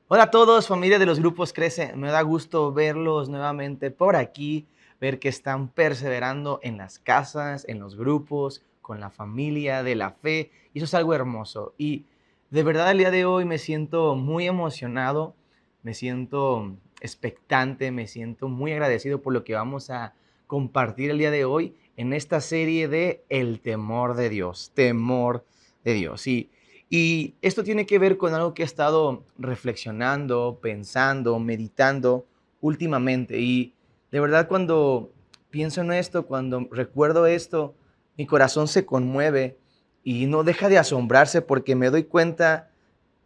Hola a todos, familia de los grupos Crece. Me da gusto verlos nuevamente por aquí, ver que están perseverando en las casas, en los grupos, con la familia de la fe. Y eso es algo hermoso. Y de verdad el día de hoy me siento muy emocionado, me siento expectante, me siento muy agradecido por lo que vamos a compartir el día de hoy en esta serie de El temor de Dios, temor de Dios. Y esto tiene que ver con algo que he estado reflexionando, pensando, meditando últimamente. Y de verdad cuando pienso en esto, cuando recuerdo esto, mi corazón se conmueve y no deja de asombrarse porque me doy cuenta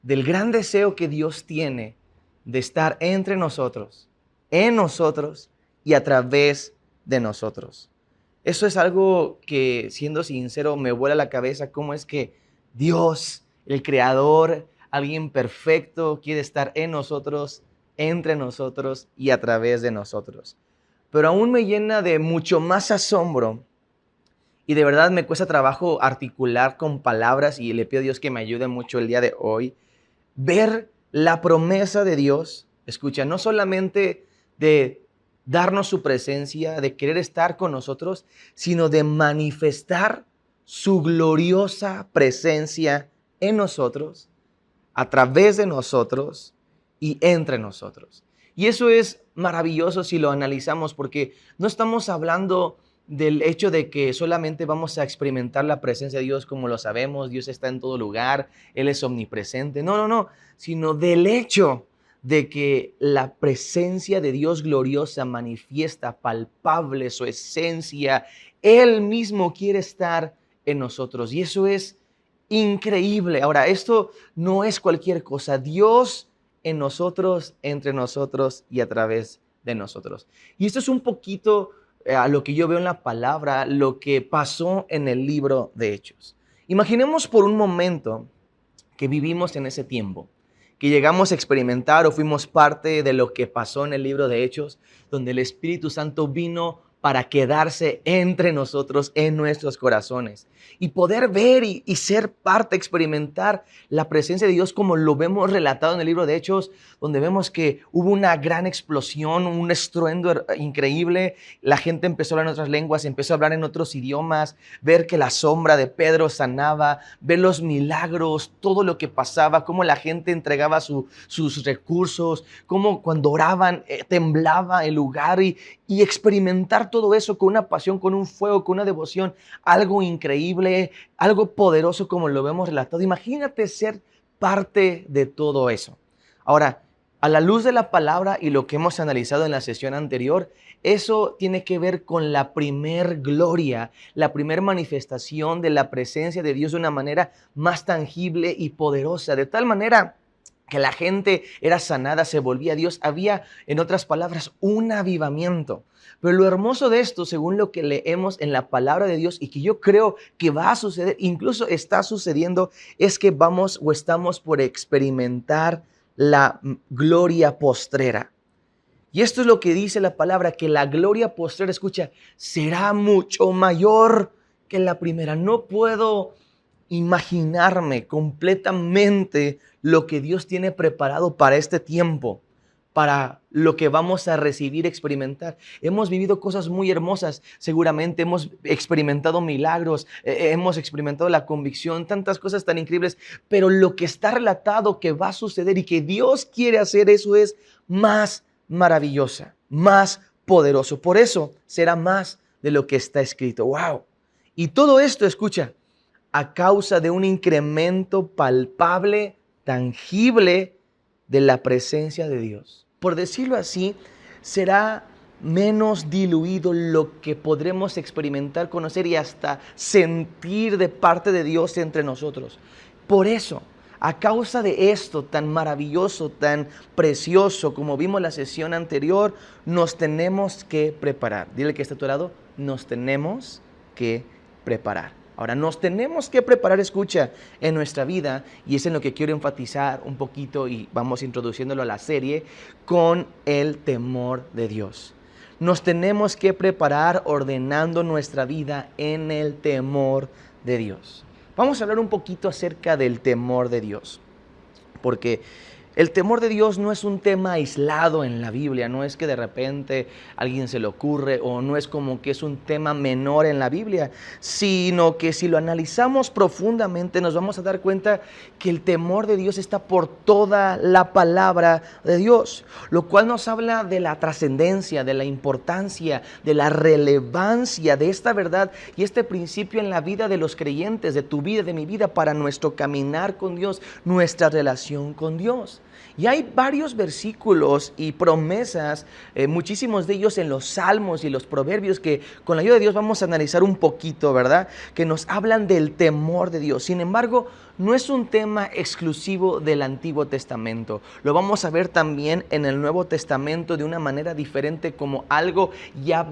del gran deseo que Dios tiene de estar entre nosotros, en nosotros y a través de nosotros. Eso es algo que, siendo sincero, me vuela la cabeza. ¿Cómo es que Dios, el Creador, alguien perfecto, quiere estar en nosotros, entre nosotros y a través de nosotros? Pero aún me llena de mucho más asombro y de verdad me cuesta trabajo articular con palabras, y le pido a Dios que me ayude mucho el día de hoy, ver la promesa de Dios, escucha, no solamente de darnos su presencia, de querer estar con nosotros, sino de manifestar su gloriosa presencia en nosotros, a través de nosotros y entre nosotros. Y eso es maravilloso si lo analizamos, porque no estamos hablando del hecho de que solamente vamos a experimentar la presencia de Dios como lo sabemos. Dios está en todo lugar, Él es omnipresente. No, sino del hecho de que la presencia de Dios gloriosa manifiesta, palpable, su esencia. Él mismo quiere estar en nosotros y eso es increíble. Ahora, esto no es cualquier cosa. Dios en nosotros, entre nosotros y a través de nosotros. Y esto es un poquito a lo que yo veo en la palabra, lo que pasó en el libro de Hechos. Imaginemos por un momento que vivimos en ese tiempo, que llegamos a experimentar o fuimos parte de lo que pasó en el libro de Hechos, donde el Espíritu Santo vino para quedarse entre nosotros, en nuestros corazones, y poder ver y ser parte, experimentar la presencia de Dios como lo vemos relatado en el libro de Hechos, donde vemos que hubo una gran explosión, un estruendo increíble, la gente empezó a hablar en otras lenguas, empezó a hablar en otros idiomas, ver que la sombra de Pedro sanaba, ver los milagros, todo lo que pasaba, cómo la gente entregaba sus recursos, cómo cuando oraban temblaba el lugar y experimentar todo eso con una pasión, con un fuego, con una devoción, algo increíble, algo poderoso como lo vemos relatado. Imagínate ser parte de todo eso. Ahora, a la luz de la palabra y lo que hemos analizado en la sesión anterior, eso tiene que ver con la primer gloria, la primer manifestación de la presencia de Dios de una manera más tangible y poderosa, de tal manera que la gente era sanada, se volvía a Dios. Había, en otras palabras, un avivamiento. Pero lo hermoso de esto, según lo que leemos en la palabra de Dios y que yo creo que va a suceder, incluso está sucediendo, es que vamos o estamos por experimentar la gloria postrera. Y esto es lo que dice la palabra, que la gloria postrera, escucha, será mucho mayor que la primera. No puedo imaginarme completamente lo que Dios tiene preparado para este tiempo, para lo que vamos a recibir, experimentar. Hemos vivido cosas muy hermosas, seguramente hemos experimentado milagros, hemos experimentado la convicción, tantas cosas tan increíbles, pero lo que está relatado que va a suceder y que Dios quiere hacer, eso es más maravillosa, más poderoso. Por eso será más de lo que está escrito. ¡Wow! Y todo esto, escucha, a causa de un incremento palpable, tangible de la presencia de Dios. Por decirlo así, será menos diluido lo que podremos experimentar, conocer y hasta sentir de parte de Dios entre nosotros. Por eso, a causa de esto tan maravilloso, tan precioso, como vimos la sesión anterior, nos tenemos que preparar. Dile que está a tu lado, nos tenemos que preparar. Ahora, nos tenemos que preparar, escucha, en nuestra vida, y es en lo que quiero enfatizar un poquito, y vamos introduciéndolo a la serie, con el temor de Dios. Nos tenemos que preparar ordenando nuestra vida en el temor de Dios. Vamos a hablar un poquito acerca del temor de Dios, porque el temor de Dios no es un tema aislado en la Biblia, no es que de repente a alguien se le ocurre o no es como que es un tema menor en la Biblia, sino que si lo analizamos profundamente nos vamos a dar cuenta que el temor de Dios está por toda la palabra de Dios, lo cual nos habla de la trascendencia, de la importancia, de la relevancia de esta verdad y este principio en la vida de los creyentes, de tu vida, de mi vida, para nuestro caminar con Dios, nuestra relación con Dios. Y hay varios versículos y promesas, muchísimos de ellos en los Salmos y los Proverbios, que con la ayuda de Dios vamos a analizar un poquito, ¿verdad? Que nos hablan del temor de Dios. Sin embargo, no es un tema exclusivo del Antiguo Testamento. Lo vamos a ver también en el Nuevo Testamento de una manera diferente, como algo ya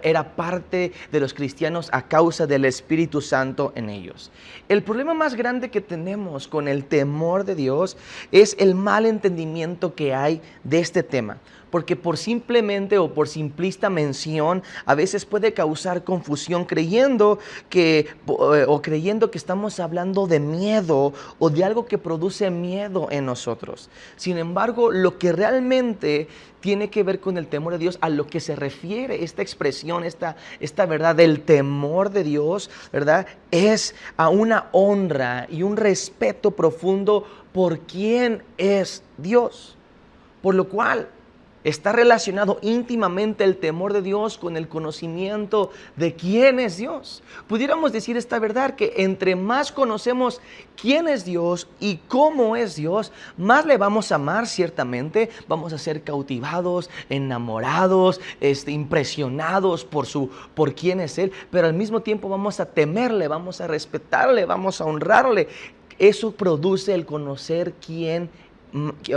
era parte de los cristianos a causa del Espíritu Santo en ellos. El problema más grande que tenemos con el temor de Dios es el mal entendimiento que hay de este tema. Porque por simplemente o por simplista mención a veces puede causar confusión creyendo que estamos hablando de miedo o de algo que produce miedo en nosotros. Sin embargo, lo que realmente tiene que ver con el temor de Dios, a lo que se refiere esta expresión, esta verdad del temor de Dios, ¿verdad? Es a una honra y un respeto profundo por quién es Dios. Por lo cual está relacionado íntimamente el temor de Dios con el conocimiento de quién es Dios. Pudiéramos decir esta verdad, que entre más conocemos quién es Dios y cómo es Dios, más le vamos a amar ciertamente, vamos a ser cautivados, enamorados, impresionados por quién es Él, pero al mismo tiempo vamos a temerle, vamos a respetarle, vamos a honrarle. Eso produce el conocer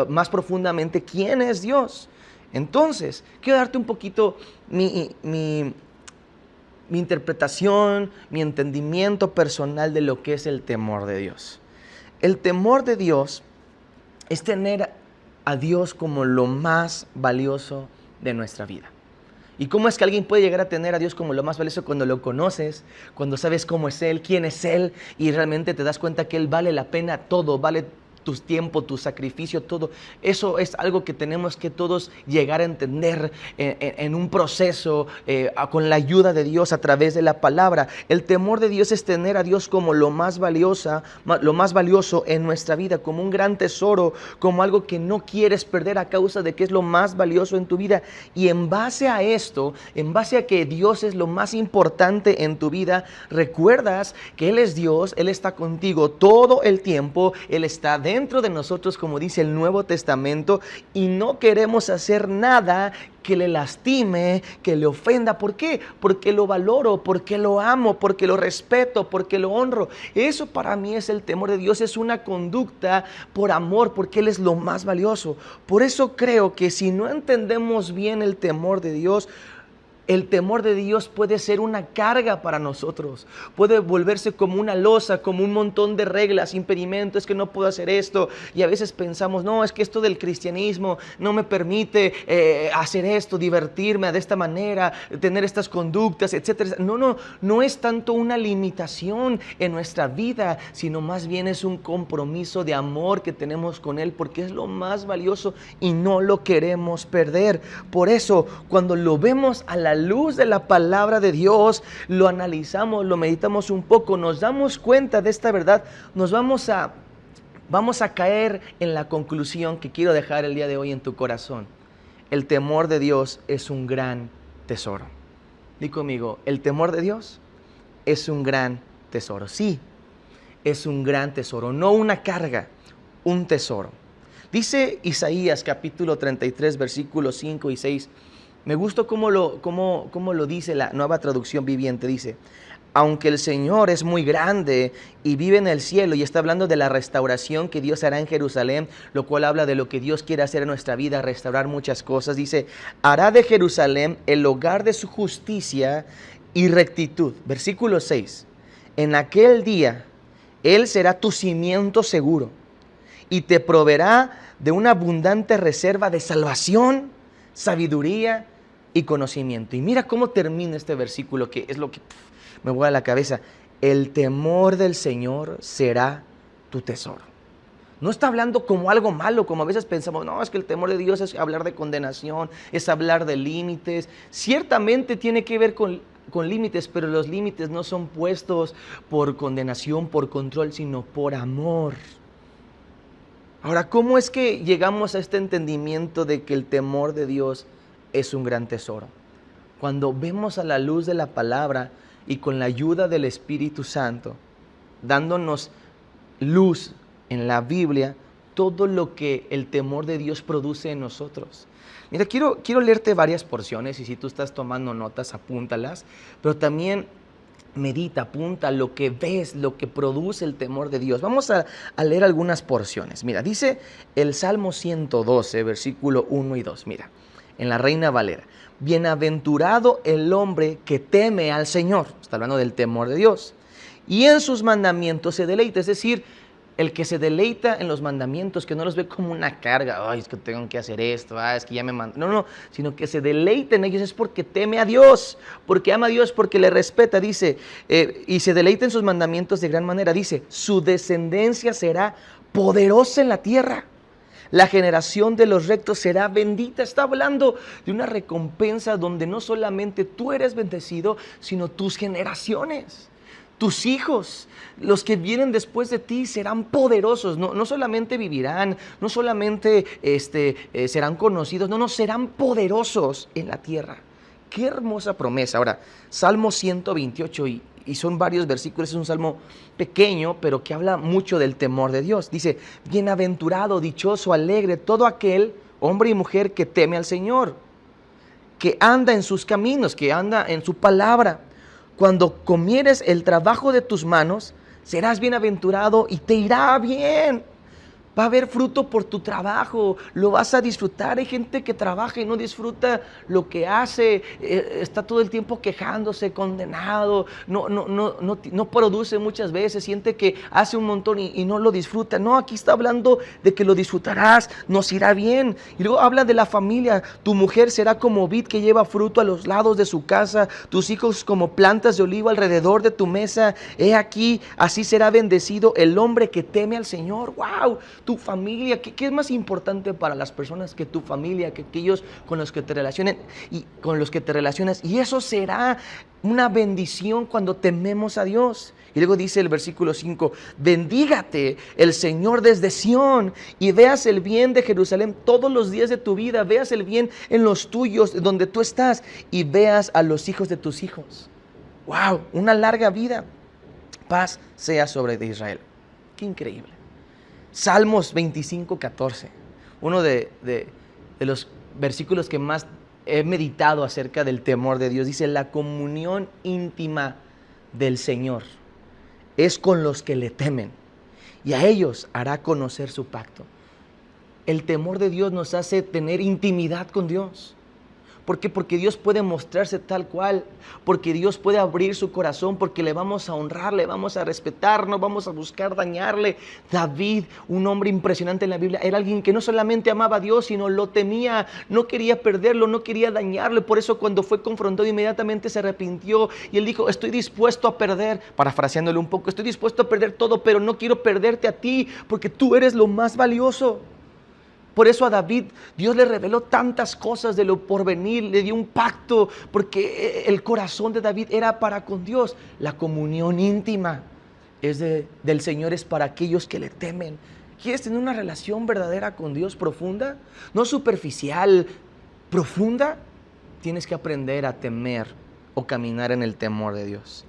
más profundamente quién es Dios. Entonces, quiero darte un poquito mi interpretación, mi entendimiento personal de lo que es el temor de Dios. El temor de Dios es tener a Dios como lo más valioso de nuestra vida. ¿Y cómo es que alguien puede llegar a tener a Dios como lo más valioso? Cuando lo conoces, cuando sabes cómo es Él, quién es Él, y realmente te das cuenta que Él vale la pena todo, vale tu tiempo, tu sacrificio, todo. Eso es algo que tenemos que todos llegar a entender en un proceso con la ayuda de Dios a través de la palabra. El temor de Dios es tener a Dios como lo más valioso en nuestra vida, como un gran tesoro, como algo que no quieres perder a causa de que es lo más valioso en tu vida. Y en base a esto, en base a que Dios es lo más importante en tu vida, recuerdas que Él es Dios, Él está contigo todo el tiempo, Él está dentro de nosotros, como dice el Nuevo Testamento, y no queremos hacer nada que le lastime, que le ofenda. ¿Por qué? Porque lo valoro, porque lo amo, porque lo respeto, porque lo honro. Eso para mí es el temor de Dios, es una conducta por amor, porque Él es lo más valioso. Por eso creo que si no entendemos bien el temor de Dios, el temor de Dios puede ser una carga para nosotros, puede volverse como una losa, como un montón de reglas, impedimentos, es que no puedo hacer esto, y a veces pensamos, no, es que esto del cristianismo no me permite hacer esto, divertirme de esta manera, tener estas conductas, etcétera. No es tanto una limitación en nuestra vida, sino más bien es un compromiso de amor que tenemos con Él, porque es lo más valioso y no lo queremos perder. Por eso, cuando lo vemos a la luz de la palabra de Dios, lo analizamos, lo meditamos un poco, nos damos cuenta de esta verdad, vamos a caer en la conclusión que quiero dejar el día de hoy en tu corazón. El temor de Dios es un gran tesoro. Di conmigo, el temor de Dios es un gran tesoro. Sí, es un gran tesoro, no una carga, un tesoro. Dice Isaías capítulo 33, versículos 5 y 6. Me gusta cómo lo dice la Nueva Traducción Viviente. Dice, aunque el Señor es muy grande y vive en el cielo, y está hablando de la restauración que Dios hará en Jerusalén, lo cual habla de lo que Dios quiere hacer en nuestra vida, restaurar muchas cosas. Dice, hará de Jerusalén el hogar de su justicia y rectitud. Versículo 6, en aquel día Él será tu cimiento seguro y te proveerá de una abundante reserva de salvación, sabiduría y conocimiento. Y mira cómo termina este versículo, que es lo que me vuela la cabeza. el temor del Señor será tu tesoro. No está hablando como algo malo, como a veces pensamos, no, es que el temor de Dios es hablar de condenación, es hablar de límites. Ciertamente tiene que ver con límites, pero los límites no son puestos por condenación, por control, sino por amor. Ahora, ¿cómo es que llegamos a este entendimiento de que el temor de Dios es un gran tesoro? Cuando vemos a la luz de la palabra y con la ayuda del Espíritu Santo, dándonos luz en la Biblia, todo lo que el temor de Dios produce en nosotros. Mira, quiero leerte varias porciones y si tú estás tomando notas, apúntalas, pero también medita, apunta lo que ves, lo que produce el temor de Dios. Vamos a leer algunas porciones. Mira, dice el Salmo 112, versículo 1 y 2. Mira, en la Reina Valera. Bienaventurado el hombre que teme al Señor. Está hablando del temor de Dios. Y en sus mandamientos se deleita. Es decir, el que se deleita en los mandamientos, que no los ve como una carga, ay, es que tengo que hacer esto, es que ya me mandan. No, sino que se deleita en ellos es porque teme a Dios, porque ama a Dios, porque le respeta, dice, y se deleita en sus mandamientos de gran manera, dice, su descendencia será poderosa en la tierra. La generación de los rectos será bendita. Está hablando de una recompensa donde no solamente tú eres bendecido, sino tus generaciones. Tus hijos, los que vienen después de ti, serán poderosos. No solamente vivirán, no solamente serán conocidos, serán poderosos en la tierra. Qué hermosa promesa. Ahora, Salmo 128, y son varios versículos, es un salmo pequeño, pero que habla mucho del temor de Dios. Dice, bienaventurado, dichoso, alegre, todo aquel, hombre y mujer, que teme al Señor, que anda en sus caminos, que anda en su palabra. Cuando comieres el trabajo de tus manos, serás bienaventurado y te irá bien. Va a haber fruto por tu trabajo, lo vas a disfrutar. Hay gente que trabaja y no disfruta lo que hace, está todo el tiempo quejándose, condenado, no produce muchas veces, siente que hace un montón y no lo disfruta. No, aquí está hablando de que lo disfrutarás, nos irá bien. Y luego habla de la familia, tu mujer será como vid que lleva fruto a los lados de su casa, tus hijos como plantas de olivo alrededor de tu mesa. He aquí, así será bendecido el hombre que teme al Señor. ¡Wow! Tu familia, ¿qué es más importante para las personas que tu familia, que aquellos con los que te relacionen y con los que te relacionas? Y eso será una bendición cuando tememos a Dios. Y luego dice el versículo 5, bendígate el Señor desde Sión y veas el bien de Jerusalén todos los días de tu vida, veas el bien en los tuyos, donde tú estás, y veas a los hijos de tus hijos. ¡Wow! Una larga vida. Paz sea sobre Israel. ¡Qué increíble! Salmos 25:14, uno de los versículos que más he meditado acerca del temor de Dios. Dice, la comunión íntima del Señor es con los que le temen y a ellos hará conocer su pacto. El temor de Dios nos hace tener intimidad con Dios. ¿Por qué? Porque Dios puede mostrarse tal cual, porque Dios puede abrir su corazón, porque le vamos a honrar, le vamos a respetar, no vamos a buscar dañarle. David, un hombre impresionante en la Biblia, era alguien que no solamente amaba a Dios, sino lo temía, no quería perderlo, no quería dañarle. Por eso cuando fue confrontado inmediatamente se arrepintió y él dijo, estoy dispuesto a perder, parafraseándole un poco, estoy dispuesto a perder todo, pero no quiero perderte a ti, porque tú eres lo más valioso. Por eso a David Dios le reveló tantas cosas de lo porvenir, le dio un pacto, porque el corazón de David era para con Dios. La comunión íntima del Señor es para aquellos que le temen. ¿Quieres tener una relación verdadera con Dios profunda? No superficial, profunda. Tienes que aprender a temer o caminar en el temor de Dios.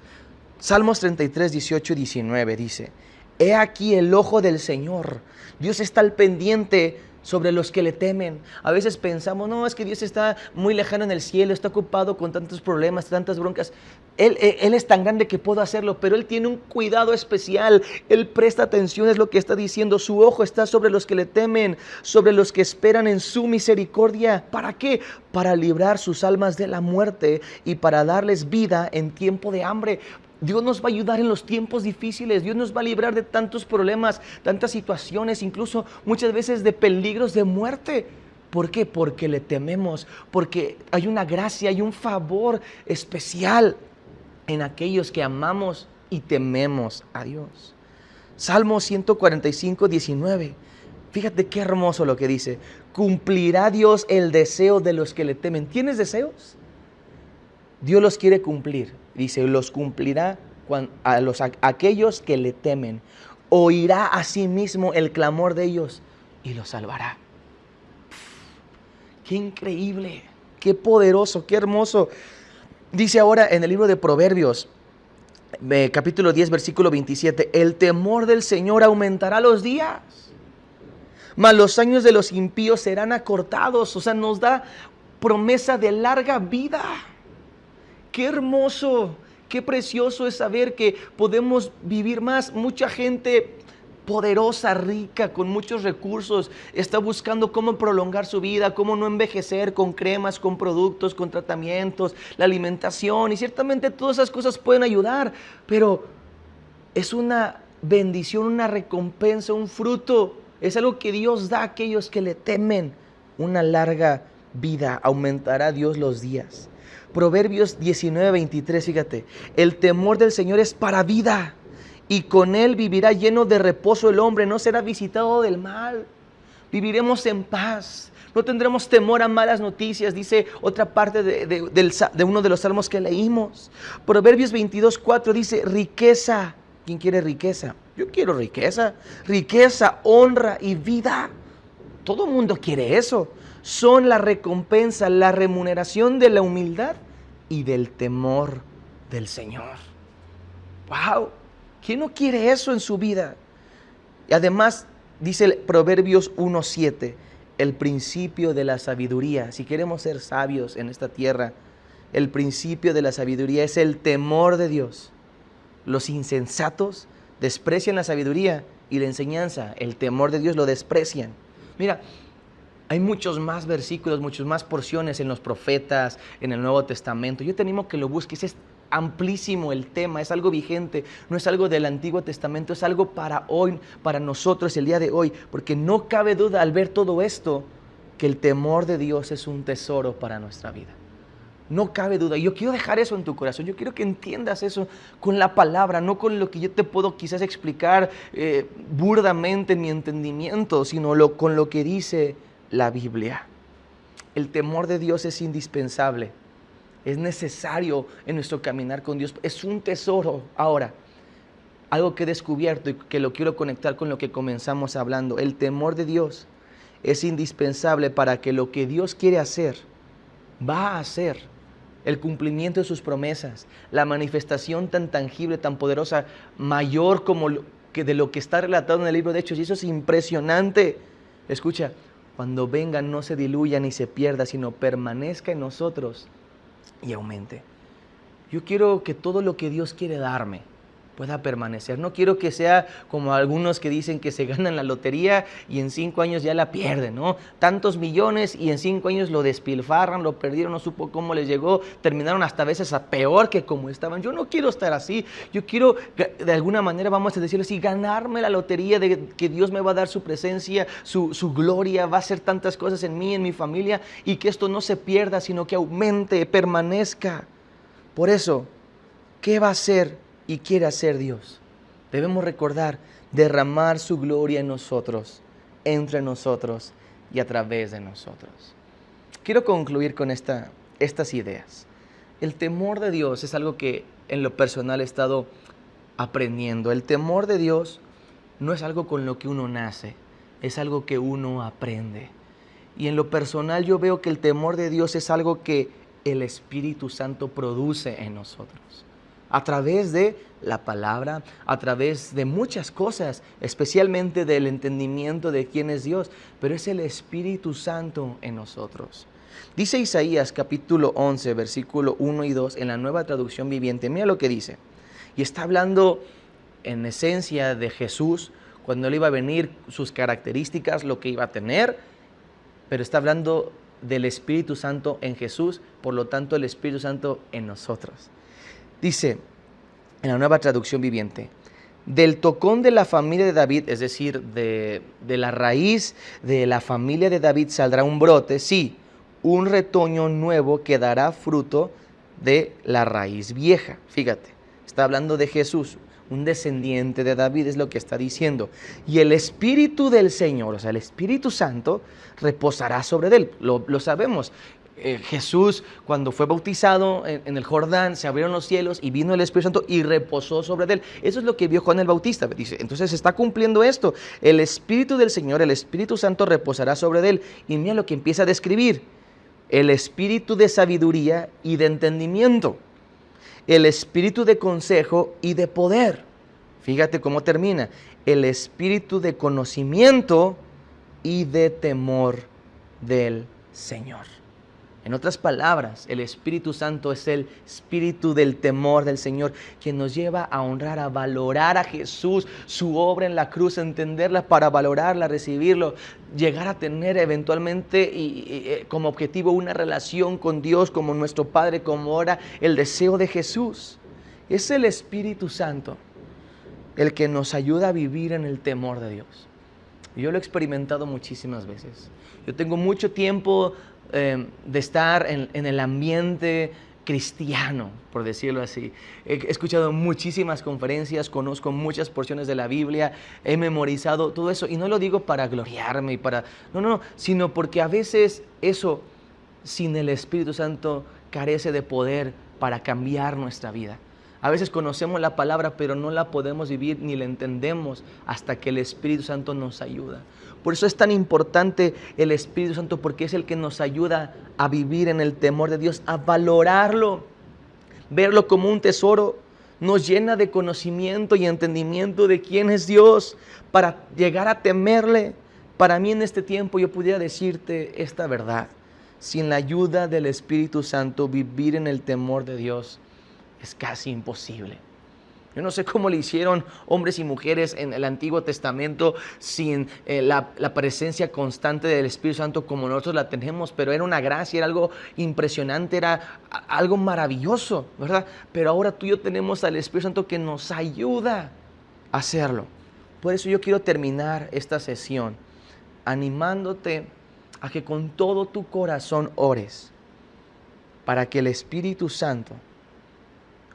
Salmos 33, 18 y 19 dice, he aquí el ojo del Señor. Dios está al pendiente sobre los que le temen. A veces pensamos, no, es que Dios está muy lejano en el cielo, está ocupado con tantos problemas, tantas broncas. Él es tan grande que puedo hacerlo, pero Él tiene un cuidado especial. Él presta atención, es lo que está diciendo. Su ojo está sobre los que le temen, sobre los que esperan en su misericordia. ¿Para qué? Para librar sus almas de la muerte y para darles vida en tiempo de hambre. Dios nos va a ayudar en los tiempos difíciles. Dios nos va a librar de tantos problemas, tantas situaciones, incluso muchas veces de peligros de muerte. ¿Por qué? Porque le tememos, porque hay una gracia, hay un favor especial en aquellos que amamos y tememos a Dios. Salmo 145, 19. Fíjate qué hermoso lo que dice. Cumplirá Dios el deseo de los que le temen. ¿Tienes deseos? Dios los quiere cumplir. Dice, los cumplirá a aquellos que le temen. Oirá a sí mismo el clamor de ellos y los salvará. Qué increíble, qué poderoso, qué hermoso. Dice ahora en el libro de Proverbios, capítulo 10, versículo 27, el temor del Señor aumentará los días, mas los años de los impíos serán acortados. O sea, nos da promesa de larga vida. Qué hermoso, qué precioso es saber que podemos vivir más. Mucha gente poderosa, rica, con muchos recursos, está buscando cómo prolongar su vida, cómo no envejecer con cremas, con productos, con tratamientos, la alimentación, y ciertamente todas esas cosas pueden ayudar, pero es una bendición, una recompensa, un fruto, es algo que Dios da a aquellos que le temen, una larga vida, aumentará Dios los días. Proverbios 19, 23, fíjate, el temor del Señor es para vida, y con él vivirá lleno de reposo el hombre, no será visitado del mal. Viviremos en paz, no tendremos temor a malas noticias, dice otra parte de uno de los salmos que leímos. Proverbios 22, 4 dice, riqueza. ¿Quién quiere riqueza? Yo quiero riqueza. Riqueza, honra y vida. Todo el mundo quiere eso. Son la recompensa, la remuneración de la humildad y del temor del Señor. ¡Wow! ¿Quién no quiere eso en su vida? Y además, dice el Proverbios 1:7, el principio de la sabiduría. Si queremos ser sabios en esta tierra, el principio de la sabiduría es el temor de Dios. Los insensatos desprecian la sabiduría y la enseñanza. El temor de Dios lo desprecian. Mira, hay muchos más versículos, muchas más porciones en los profetas, en el Nuevo Testamento. Yo te animo a que lo busques. Es amplísimo el tema, es algo vigente, no es algo del Antiguo Testamento, es algo para hoy, para nosotros el día de hoy, porque no cabe duda al ver todo esto que el temor de Dios es un tesoro para nuestra vida. No cabe duda. Yo quiero dejar eso en tu corazón. Yo quiero que entiendas eso con la palabra, no con lo que yo te puedo quizás explicar burdamente en mi entendimiento, sino con lo que dice la Biblia. El temor de Dios es indispensable. Es necesario en nuestro caminar con Dios. Es un tesoro. Ahora, algo que he descubierto y que lo quiero conectar con lo que comenzamos hablando. El temor de Dios es indispensable para que lo que Dios quiere hacer, va a hacer. El cumplimiento de sus promesas, la manifestación tan tangible, tan poderosa, mayor como de lo que está relatado en el libro de Hechos. Y eso es impresionante. Escucha, cuando venga no se diluya ni se pierda, sino permanezca en nosotros y aumente. Yo quiero que todo lo que Dios quiere darme pueda permanecer. No quiero que sea como algunos que dicen que se ganan la lotería y en 5 años ya la pierden, ¿no? Tantos millones y en 5 años lo despilfarran, lo perdieron, no supo cómo les llegó, terminaron hasta a veces a peor que como estaban. Yo no quiero estar así. Yo quiero, de alguna manera, vamos a decirlo así, ganarme la lotería de que Dios me va a dar su presencia, su gloria, va a hacer tantas cosas en mí, en mi familia, y que esto no se pierda, sino que aumente, permanezca. Por eso, ¿qué va a hacer y quiere hacer Dios? Debemos recordar, derramar su gloria en nosotros, entre nosotros y a través de nosotros. Quiero concluir con estas ideas. El temor de Dios es algo que en lo personal he estado aprendiendo. El temor de Dios no es algo con lo que uno nace, es algo que uno aprende. Y en lo personal yo veo que el temor de Dios es algo que el Espíritu Santo produce en nosotros. A través de la palabra, a través de muchas cosas, especialmente del entendimiento de quién es Dios, pero es el Espíritu Santo en nosotros. Dice Isaías capítulo 11, versículo 1 y 2 en la Nueva Traducción Viviente. Mira lo que dice. Y está hablando en esencia de Jesús, cuando Él iba a venir, sus características, lo que iba a tener, pero está hablando del Espíritu Santo en Jesús, por lo tanto el Espíritu Santo en nosotros. Dice en la Nueva Traducción Viviente, del tocón de la familia de David, es decir, de la raíz de la familia de David saldrá un brote, sí, un retoño nuevo que dará fruto de la raíz vieja. Fíjate, Está hablando de Jesús, un descendiente de David, es lo que está diciendo. Y el Espíritu del Señor, o sea, el Espíritu Santo, reposará sobre él. Lo sabemos. Jesús, cuando fue bautizado en el Jordán, se abrieron los cielos y vino el Espíritu Santo y reposó sobre él. Eso es lo que vio Juan el Bautista. Dice, entonces se está cumpliendo esto. El Espíritu del Señor, el Espíritu Santo reposará sobre él. Y mira lo que empieza a describir. El Espíritu de sabiduría y de entendimiento. El Espíritu de consejo y de poder. Fíjate cómo termina. El Espíritu de conocimiento y de temor del Señor. En otras palabras, el Espíritu Santo es el espíritu del temor del Señor, que nos lleva a honrar, a valorar a Jesús, su obra en la cruz, a entenderla para valorarla, recibirlo, llegar a tener eventualmente como objetivo una relación con Dios como nuestro Padre, como ahora el deseo de Jesús. Es el Espíritu Santo el que nos ayuda a vivir en el temor de Dios. Yo lo he experimentado muchísimas veces. Yo tengo mucho tiempo de estar en el ambiente cristiano, por decirlo así. He escuchado muchísimas conferencias, conozco muchas porciones de la Biblia, he memorizado todo eso, y no lo digo para gloriarme, no, sino porque a veces eso, sin el Espíritu Santo, carece de poder para cambiar nuestra vida. A veces conocemos la palabra, pero no la podemos vivir ni la entendemos hasta que el Espíritu Santo nos ayuda. Por eso es tan importante el Espíritu Santo, porque es el que nos ayuda a vivir en el temor de Dios, a valorarlo, verlo como un tesoro. Nos llena de conocimiento y entendimiento de quién es Dios para llegar a temerle. Para mí en este tiempo yo pudiera decirte esta verdad. Sin la ayuda del Espíritu Santo, vivir en el temor de Dios es casi imposible. Yo no sé cómo le hicieron hombres y mujeres en el Antiguo Testamento sin la presencia constante del Espíritu Santo como nosotros la tenemos, pero era una gracia, era algo impresionante, era algo maravilloso, ¿verdad? Pero ahora tú y yo tenemos al Espíritu Santo que nos ayuda a hacerlo. Por eso yo quiero terminar esta sesión animándote a que con todo tu corazón ores para que el Espíritu Santo,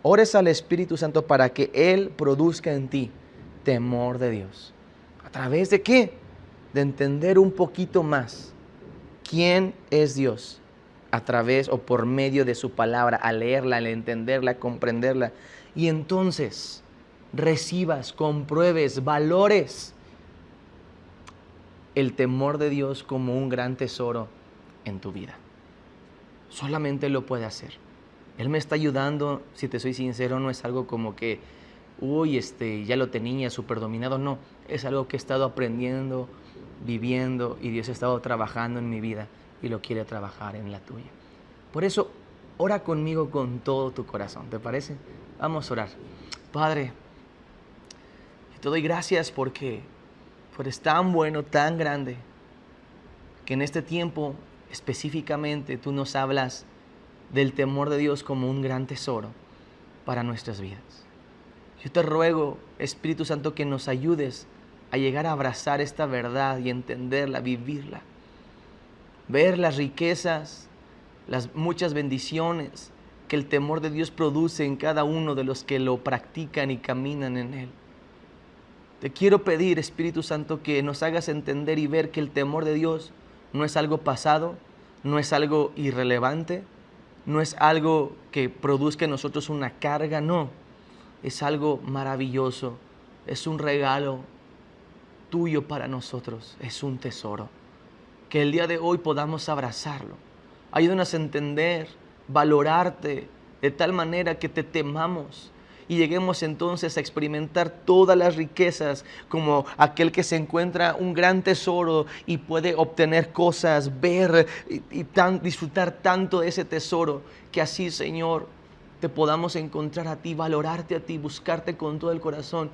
ores al Espíritu Santo para que Él produzca en ti temor de Dios. ¿A través de qué? De entender un poquito más quién es Dios. A través o por medio de su palabra, al leerla, al entenderla, comprenderla. Y entonces recibas, compruebes, valores el temor de Dios como un gran tesoro en tu vida. Solamente Él lo puede hacer. Él me está ayudando, si te soy sincero, no es algo como que, ya lo tenía súper dominado, no. Es algo que he estado aprendiendo, viviendo, y Dios ha estado trabajando en mi vida y lo quiere trabajar en la tuya. Por eso, ora conmigo con todo tu corazón, ¿te parece? Vamos a orar. Padre, te doy gracias porque eres tan bueno, tan grande, que en este tiempo específicamente tú nos hablas del temor de Dios como un gran tesoro para nuestras vidas. Yo te ruego, Espíritu Santo, que nos ayudes a llegar a abrazar esta verdad y entenderla, vivirla. Ver las riquezas, las muchas bendiciones que el temor de Dios produce en cada uno de los que lo practican y caminan en Él. Te quiero pedir, Espíritu Santo, que nos hagas entender y ver que el temor de Dios no es algo pasado, no es algo irrelevante, no es algo que produzca en nosotros una carga, no. Es algo maravilloso, es un regalo tuyo para nosotros, es un tesoro. Que el día de hoy podamos abrazarlo. Ayúdanos a entender, valorarte de tal manera que te temamos y lleguemos entonces a experimentar todas las riquezas como aquel que se encuentra un gran tesoro y puede obtener cosas, ver y disfrutar tanto de ese tesoro, que así, Señor, te podamos encontrar a ti, valorarte a ti, buscarte con todo el corazón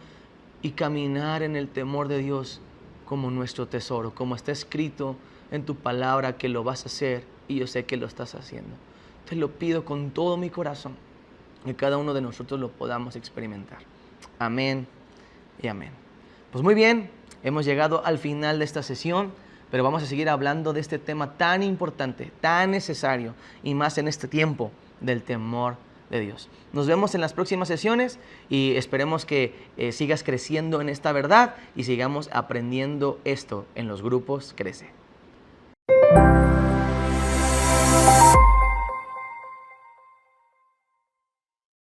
y caminar en el temor de Dios como nuestro tesoro, como está escrito en tu palabra que lo vas a hacer, y yo sé que lo estás haciendo. Te lo pido con todo mi corazón, que cada uno de nosotros lo podamos experimentar. Amén y amén. Pues muy bien, hemos llegado al final de esta sesión, pero vamos a seguir hablando de este tema tan importante, tan necesario, y más en este tiempo del temor de Dios. Nos vemos en las próximas sesiones y esperemos que sigas creciendo en esta verdad y sigamos aprendiendo esto en los grupos Crece.